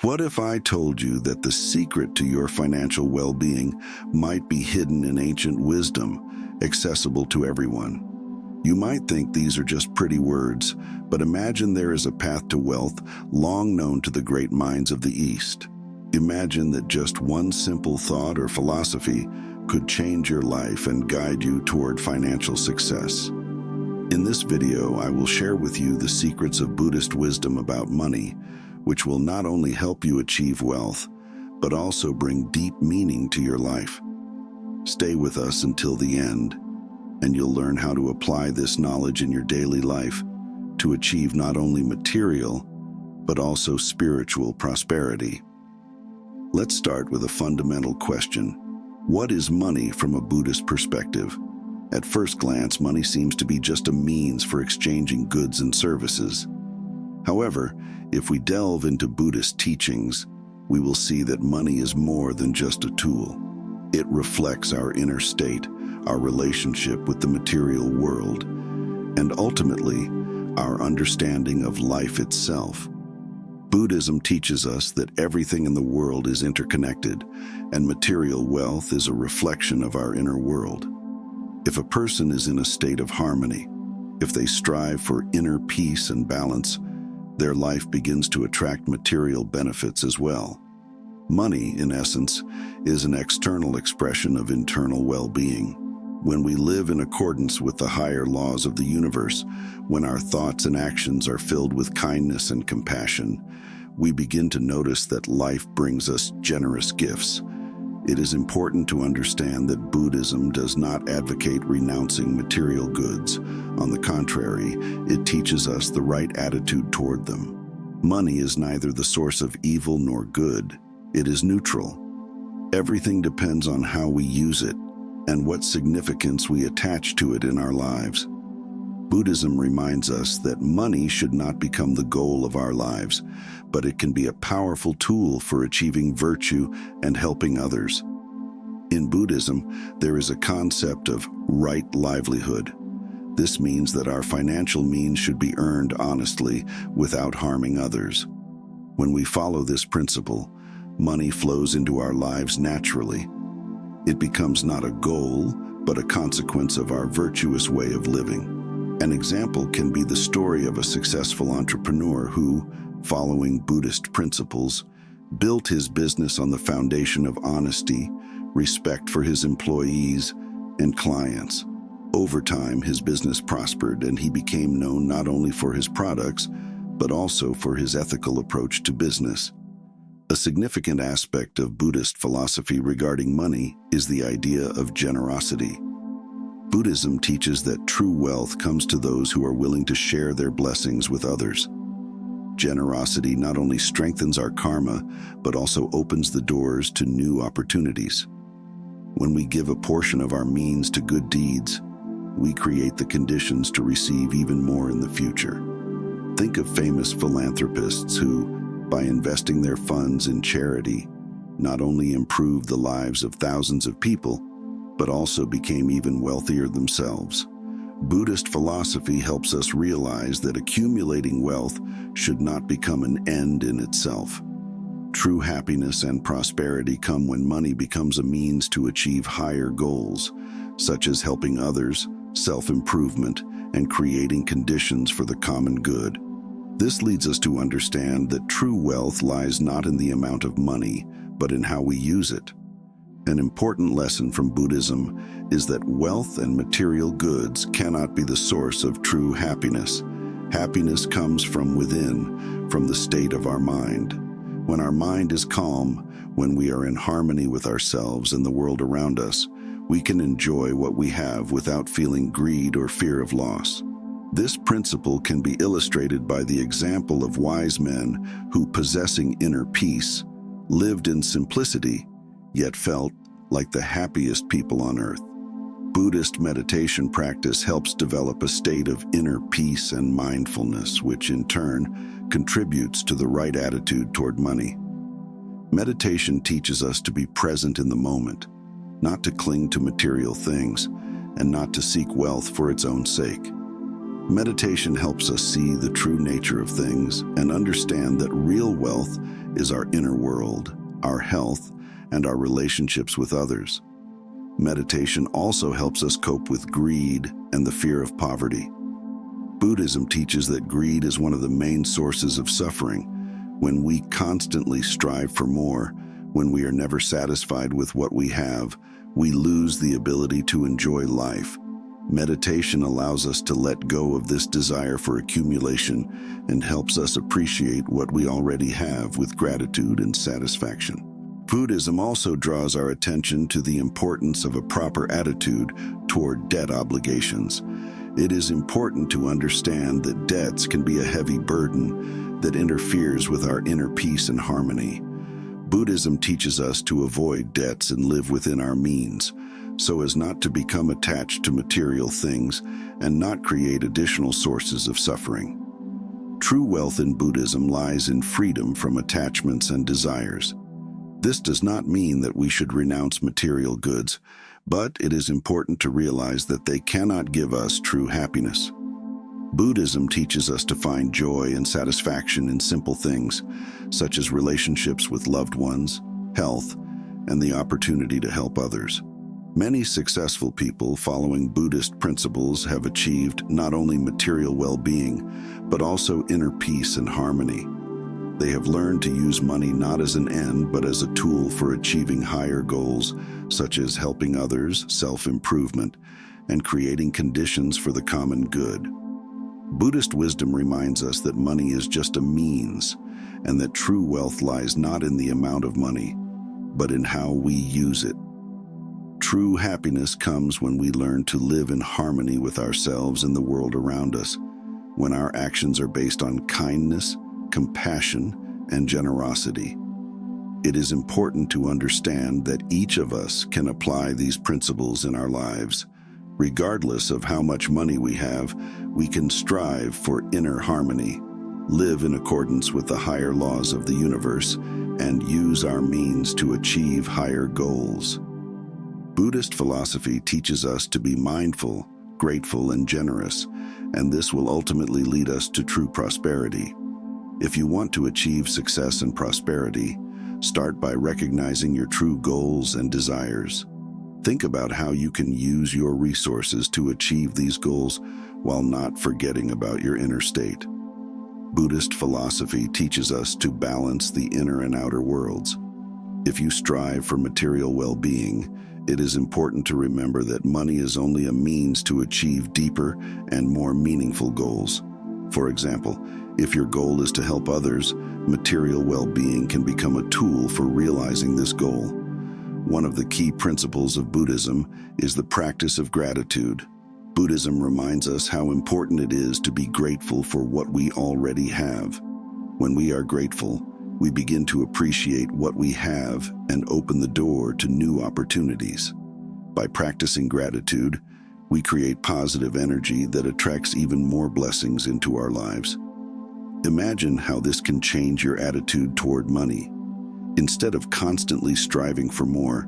What if I told you that the secret to your financial well-being might be hidden in ancient wisdom, accessible to everyone? You might think these are just pretty words, but imagine there is a path to wealth long known to the great minds of the East. Imagine that just one simple thought or philosophy could change your life and guide you toward financial success. In this video, I will share with you the secrets of Buddhist wisdom about money, which will not only help you achieve wealth, but also bring deep meaning to your life. Stay with us until the end, and you'll learn how to apply this knowledge in your daily life to achieve not only material, but also spiritual prosperity. Let's start with a fundamental question. What is money from a Buddhist perspective? At first glance, money seems to be just a means for exchanging goods and services. However, if we delve into Buddhist teachings, we will see that money is more than just a tool. It reflects our inner state, our relationship with the material world, and ultimately, our understanding of life itself. Buddhism teaches us that everything in the world is interconnected, and material wealth is a reflection of our inner world. If a person is in a state of harmony, if they strive for inner peace and balance, their life begins to attract material benefits as well. Money, in essence, is an external expression of internal well-being. When we live in accordance with the higher laws of the universe, when our thoughts and actions are filled with kindness and compassion, we begin to notice that life brings us generous gifts. It is important to understand that Buddhism does not advocate renouncing material goods. On the contrary, it teaches us the right attitude toward them. Money is neither the source of evil nor good. It is neutral. Everything depends on how we use it and what significance we attach to it in our lives. Buddhism reminds us that money should not become the goal of our lives, but it can be a powerful tool for achieving virtue and helping others. In Buddhism, there is a concept of right livelihood. This means that our financial means should be earned honestly without harming others. When we follow this principle, money flows into our lives naturally. It becomes not a goal, but a consequence of our virtuous way of living. An example can be the story of a successful entrepreneur who, following Buddhist principles, built his business on the foundation of honesty, respect for his employees and clients. Over time, his business prospered and he became known not only for his products, but also for his ethical approach to business. A significant aspect of Buddhist philosophy regarding money is the idea of generosity. Buddhism teaches that true wealth comes to those who are willing to share their blessings with others. Generosity not only strengthens our karma, but also opens the doors to new opportunities. When we give a portion of our means to good deeds, we create the conditions to receive even more in the future. Think of famous philanthropists who, by investing their funds in charity, not only improved the lives of thousands of people, but also became even wealthier themselves. Buddhist philosophy helps us realize that accumulating wealth should not become an end in itself. True happiness and prosperity come when money becomes a means to achieve higher goals, such as helping others, self-improvement, and creating conditions for the common good. This leads us to understand that true wealth lies not in the amount of money, but in how we use it. An important lesson from Buddhism is that wealth and material goods cannot be the source of true happiness. Happiness comes from within, from the state of our mind. When our mind is calm, when we are in harmony with ourselves and the world around us, we can enjoy what we have without feeling greed or fear of loss. This principle can be illustrated by the example of wise men who, possessing inner peace, lived in simplicity, yet felt like the happiest people on earth. Buddhist meditation practice helps develop a state of inner peace and mindfulness, which in turn contributes to the right attitude toward money. Meditation teaches us to be present in the moment, not to cling to material things, and not to seek wealth for its own sake. Meditation helps us see the true nature of things and understand that real wealth is our inner world, our health, and our relationships with others. Meditation also helps us cope with greed and the fear of poverty. Buddhism teaches that greed is one of the main sources of suffering. When we constantly strive for more, when we are never satisfied with what we have, we lose the ability to enjoy life. Meditation allows us to let go of this desire for accumulation and helps us appreciate what we already have with gratitude and satisfaction. Buddhism also draws our attention to the importance of a proper attitude toward debt obligations. It is important to understand that debts can be a heavy burden that interferes with our inner peace and harmony. Buddhism teaches us to avoid debts and live within our means, so as not to become attached to material things and not create additional sources of suffering. True wealth in Buddhism lies in freedom from attachments and desires. This does not mean that we should renounce material goods, but it is important to realize that they cannot give us true happiness. Buddhism teaches us to find joy and satisfaction in simple things, such as relationships with loved ones, health, and the opportunity to help others. Many successful people following Buddhist principles have achieved not only material well-being, but also inner peace and harmony. They have learned to use money not as an end, but as a tool for achieving higher goals, such as helping others, self-improvement, and creating conditions for the common good. Buddhist wisdom reminds us that money is just a means, and that true wealth lies not in the amount of money, but in how we use it. True happiness comes when we learn to live in harmony with ourselves and the world around us, when our actions are based on kindness, compassion, and generosity. It is important to understand that each of us can apply these principles in our lives. Regardless of how much money we have, we can strive for inner harmony, live in accordance with the higher laws of the universe, and use our means to achieve higher goals. Buddhist philosophy teaches us to be mindful, grateful, and generous, and this will ultimately lead us to true prosperity. If you want to achieve success and prosperity, start by recognizing your true goals and desires. Think about how you can use your resources to achieve these goals while not forgetting about your inner state. Buddhist philosophy teaches us to balance the inner and outer worlds. If you strive for material well-being, it is important to remember that money is only a means to achieve deeper and more meaningful goals. For example, if your goal is to help others, material well-being can become a tool for realizing this goal. One of the key principles of Buddhism is the practice of gratitude. Buddhism reminds us how important it is to be grateful for what we already have. When we are grateful, we begin to appreciate what we have and open the door to new opportunities. By practicing gratitude, we create positive energy that attracts even more blessings into our lives. Imagine how this can change your attitude toward money. Instead of constantly striving for more,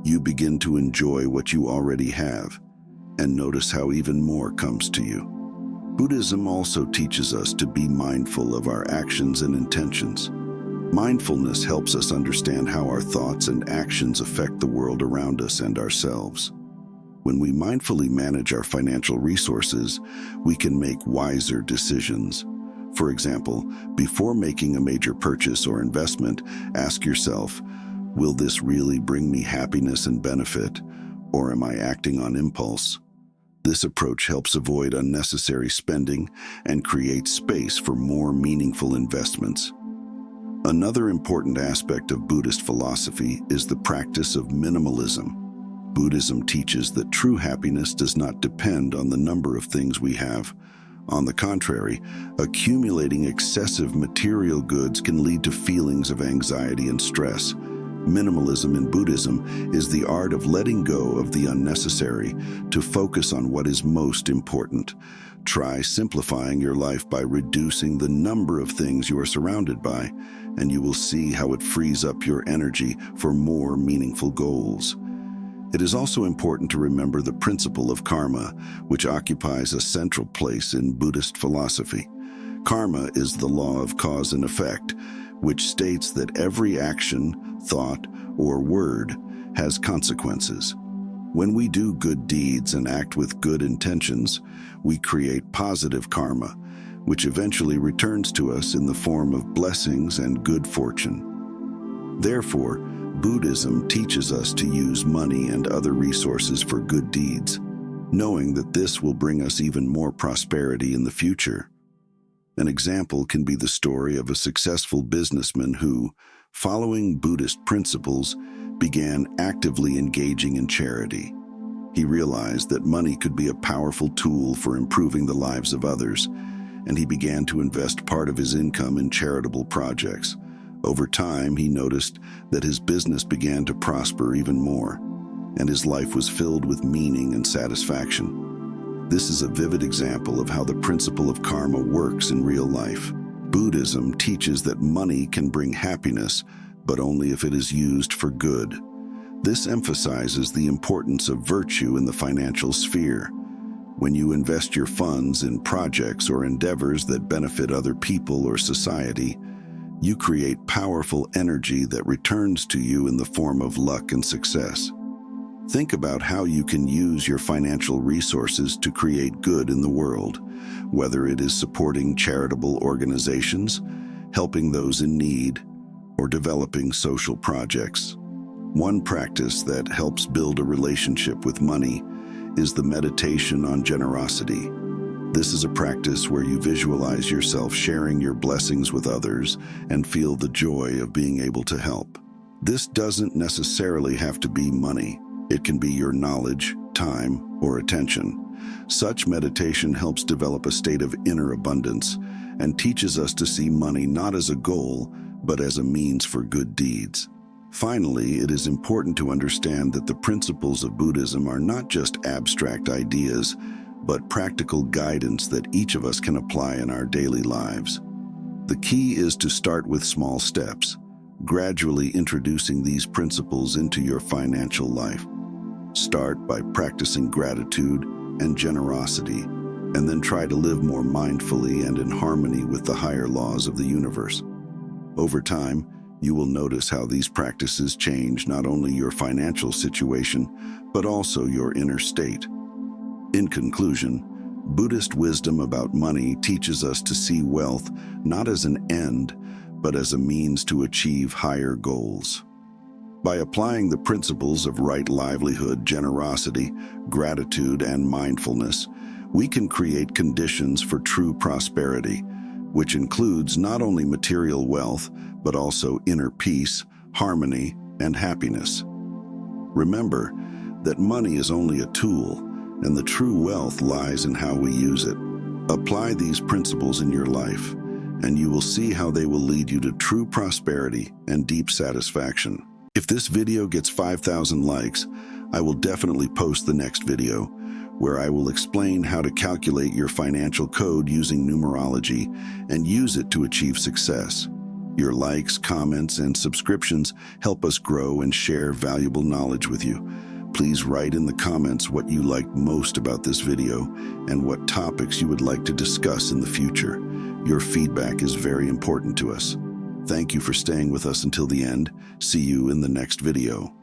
you begin to enjoy what you already have and notice how even more comes to you. Buddhism also teaches us to be mindful of our actions and intentions. Mindfulness helps us understand how our thoughts and actions affect the world around us and ourselves. When we mindfully manage our financial resources, we can make wiser decisions. For example, before making a major purchase or investment, ask yourself, will this really bring me happiness and benefit, or am I acting on impulse? This approach helps avoid unnecessary spending and create space for more meaningful investments. Another important aspect of Buddhist philosophy is the practice of minimalism. Buddhism teaches that true happiness does not depend on the number of things we have. On the contrary, accumulating excessive material goods can lead to feelings of anxiety and stress. Minimalism in Buddhism is the art of letting go of the unnecessary to focus on what is most important. Try simplifying your life by reducing the number of things you are surrounded by, and you will see how it frees up your energy for more meaningful goals. It is also important to remember the principle of karma, which occupies a central place in Buddhist philosophy. Karma is the law of cause and effect, which states that every action, thought, or word has consequences. When we do good deeds and act with good intentions, we create positive karma, which eventually returns to us in the form of blessings and good fortune. Therefore, Buddhism teaches us to use money and other resources for good deeds, knowing that this will bring us even more prosperity in the future. An example can be the story of a successful businessman who, following Buddhist principles, began actively engaging in charity. He realized that money could be a powerful tool for improving the lives of others, and he began to invest part of his income in charitable projects. Over time, he noticed that his business began to prosper even more, and his life was filled with meaning and satisfaction. This is a vivid example of how the principle of karma works in real life. Buddhism teaches that money can bring happiness, but only if it is used for good. This emphasizes the importance of virtue in the financial sphere. When you invest your funds in projects or endeavors that benefit other people or society, you create powerful energy that returns to you in the form of luck and success. Think about how you can use your financial resources to create good in the world, whether it is supporting charitable organizations, helping those in need, or developing social projects. One practice that helps build a relationship with money is the meditation on generosity. This is a practice where you visualize yourself sharing your blessings with others and feel the joy of being able to help. This doesn't necessarily have to be money. It can be your knowledge, time, or attention. Such meditation helps develop a state of inner abundance and teaches us to see money not as a goal, but as a means for good deeds. Finally, it is important to understand that the principles of Buddhism are not just abstract ideas, but practical guidance that each of us can apply in our daily lives. The key is to start with small steps, gradually introducing these principles into your financial life. Start by practicing gratitude and generosity, and then try to live more mindfully and in harmony with the higher laws of the universe. Over time, you will notice how these practices change not only your financial situation, but also your inner state. In conclusion, Buddhist wisdom about money teaches us to see wealth not as an end, but as a means to achieve higher goals. By applying the principles of right livelihood, generosity, gratitude, and mindfulness, we can create conditions for true prosperity, which includes not only material wealth, but also inner peace, harmony, and happiness. Remember that money is only a tool, and the true wealth lies in how we use it. Apply these principles in your life, and you will see how they will lead you to true prosperity and deep satisfaction. If this video gets 5,000 likes, I will definitely post the next video, where I will explain how to calculate your financial code using numerology and use it to achieve success. Your likes, comments, and subscriptions help us grow and share valuable knowledge with you. Please write in the comments what you liked most about this video and what topics you would like to discuss in the future. Your feedback is very important to us. Thank you for staying with us until the end. See you in the next video.